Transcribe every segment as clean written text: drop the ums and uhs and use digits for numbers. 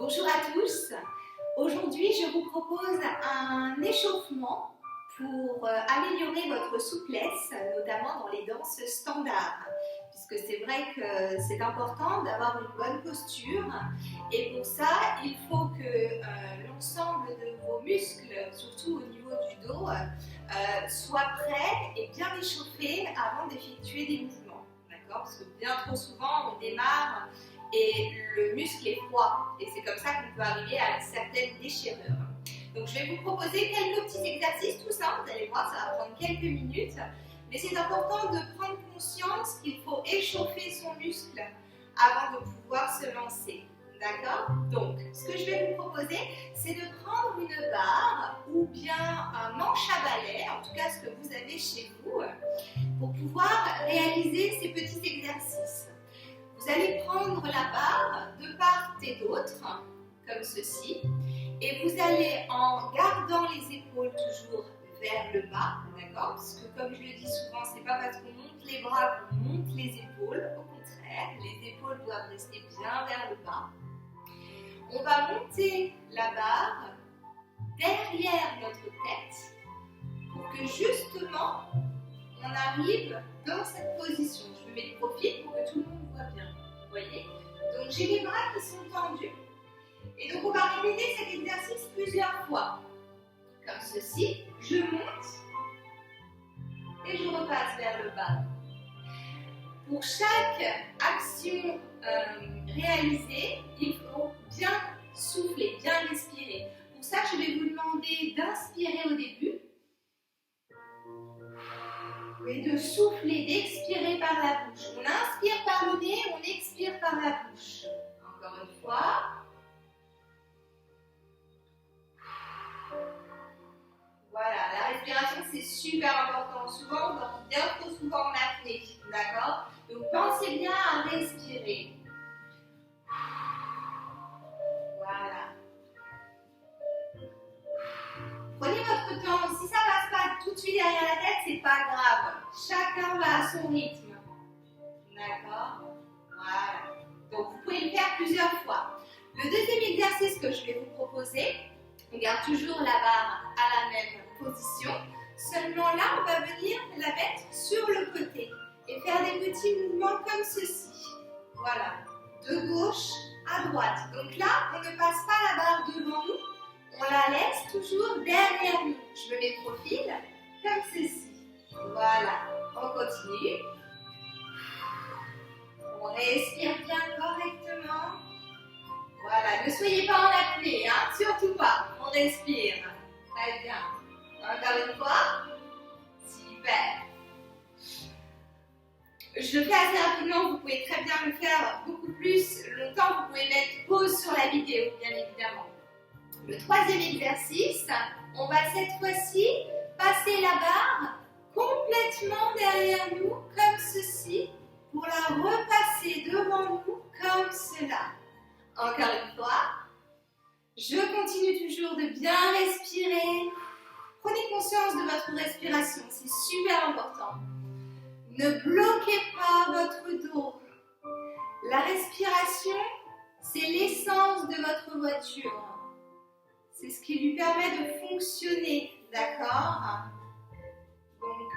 Bonjour à tous. Aujourd'hui, je vous propose un échauffement pour améliorer votre souplesse, notamment dans les danses standards, puisque c'est vrai que c'est important d'avoir une bonne posture et pour ça, il faut que l'ensemble de vos muscles, surtout au niveau du dos, soient prêts et bien échauffés avant d'effectuer des mouvements. D'accord ? Parce que bien trop souvent, on démarre et le muscle est froid et c'est comme ça qu'on peut arriver à une certaine déchirure. Donc je vais vous proposer quelques petits exercices tout simples, vous allez voir, ça va prendre quelques minutes, mais c'est important de prendre conscience qu'il faut échauffer son muscle avant de pouvoir se lancer. D'accord? Donc, ce que je vais vous proposer, c'est de prendre une barre ou bien un manche à balai, en tout cas ce que vous avez chez vous, pour pouvoir réaliser ces petits exercices. Vous allez prendre la barre de part et d'autre, comme ceci, et vous allez, en gardant les épaules toujours vers le bas, d'accord? Parce que comme je le dis souvent, c'est pas parce qu'on monte les bras qu'on monte les épaules, au contraire, les épaules doivent rester bien vers le bas. On va monter la barre derrière notre tête pour que justement on arrive dans cette position. Je me mets de profil pour que tout le monde voit bien. Vous voyez? Donc j'ai les bras qui sont tendus. Et donc on va répéter cet exercice plusieurs fois. Comme ceci, je monte et je repasse vers le bas. Pour chaque action réalisée, il faut bien souffler, bien respirer. Pour ça, je vais vous demander d'inspirer au début et de souffler, d'expirer par la bouche. On inspire par le nez, on expire par la bouche. Encore une fois. Voilà, la respiration c'est super important. Souvent, on dort bien trop souvent en apnée. D'accord? Donc pensez bien à respirer. Voilà. Prenez votre temps. Si ça ne passe pas tout de suite derrière la tête, c'est pas grave. Chacun va à son rythme. D'accord? Voilà. Donc vous pouvez le faire plusieurs fois. Le deuxième exercice que je vais vous proposer, on garde toujours la barre à la même position. Seulement là, on va venir la mettre sur le côté et faire des petits mouvements comme ceci. Voilà. De gauche à droite. Donc là, on ne passe pas la barre devant nous. On la laisse toujours derrière nous. Je me mets de profil comme ceci. Voilà. On continue. On respire bien correctement. Voilà. Ne soyez pas en apnée, hein? Surtout pas. On respire. Très bien. Encore une fois. Super. Je le fais assez rapidement. Vous pouvez très bien le faire beaucoup plus longtemps. Vous pouvez mettre pause sur la vidéo, bien évidemment. Le troisième exercice, on va cette fois-ci passer la barre complètement derrière nous, comme ceci, pour la repasser devant nous, comme cela. Encore une fois, je continue toujours de bien respirer. Prenez conscience de votre respiration, c'est super important. Ne bloquez pas votre dos. La respiration, c'est l'essence de votre voiture. C'est ce qui lui permet de fonctionner, d'accord? Donc,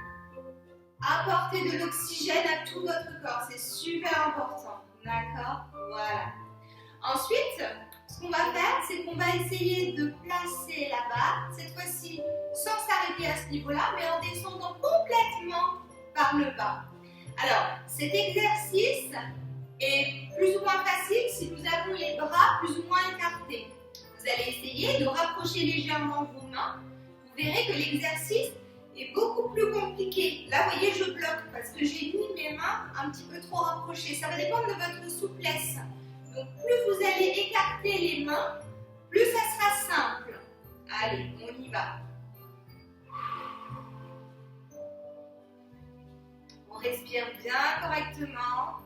apportez de l'oxygène à tout votre corps, c'est super important, d'accord? Voilà. Ensuite, ce qu'on va faire, c'est qu'on va essayer de placer la barre, cette fois-ci sans s'arrêter à ce niveau-là, mais en descendant complètement par le bas. Alors, cet exercice est plus ou moins facile si nous avons les bras plus ou moins écartés. Vous allez essayer de rapprocher légèrement vos mains. Vous verrez que l'exercice est beaucoup plus compliqué. Là, vous voyez, je bloque parce que j'ai mis mes mains un petit peu trop rapprochées. Ça va dépendre de votre souplesse. Donc, plus vous allez écarter les mains, plus ça sera simple. Allez, on y va. On respire bien correctement.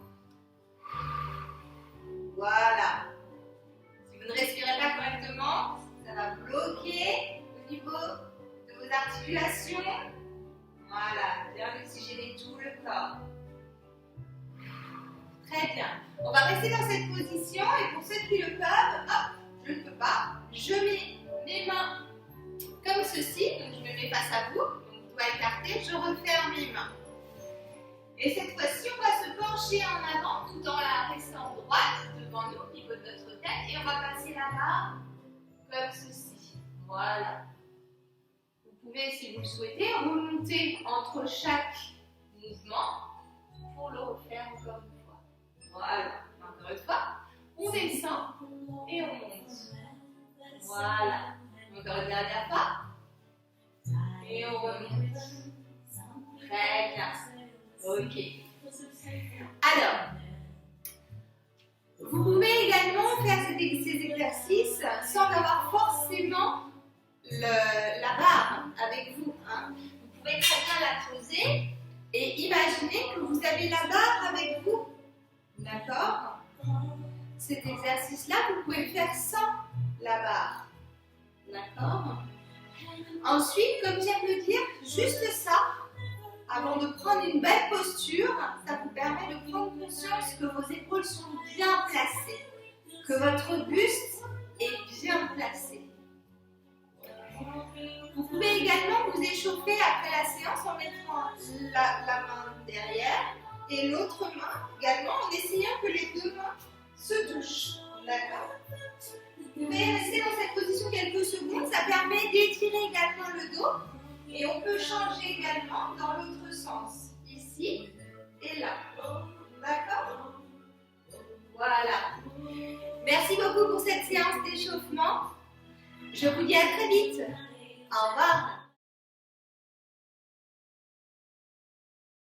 Voilà. Si vous ne respirez pas correctement, ça va bloquer au niveau de vos articulations. Voilà, bien oxygéner tout le corps. Très bien. On va rester dans cette position et pour ceux qui le peuvent, hop, je ne peux pas, je mets mes mains comme ceci, donc je me mets face à vous, donc doigt écarté, je referme mes mains. Et cette fois-ci, on va se pencher en avant tout en la restant droite devant nous au niveau de notre tête et on va passer la barre comme ceci. Voilà. Vous pouvez, si vous le souhaitez, remonter entre chaque mouvement pour le refaire encore une fois. Voilà. Encore une fois, on descend et on monte. Voilà. Encore une dernière fois. Et on remonte. Très bien. Ok. Alors, vous pouvez également faire ces exercices sans avoir forcément la barre avec vous. Hein. Vous pouvez très bien la poser et imaginer que vous avez la barre avec vous. D'accord? Cet exercice-là, vous pouvez le faire sans la barre. D'accord? Ensuite, comme je viens de le dire, juste ça, avant de prendre une belle posture, ça vous permet de prendre conscience que vos épaules sont bien placées, que votre buste est bien placé. Vous pouvez également vous échauffer après la séance en mettant la main derrière et l'autre main également en essayant que les deux mains se touchent. D'accord? Vous pouvez rester dans cette position quelques secondes, ça permet d'étirer également le dos et on peut changer également dans l'autre sens, ici et là. D'accord? Voilà. Merci beaucoup pour cette séance d'échauffement. Je vous dis à très vite. Au revoir.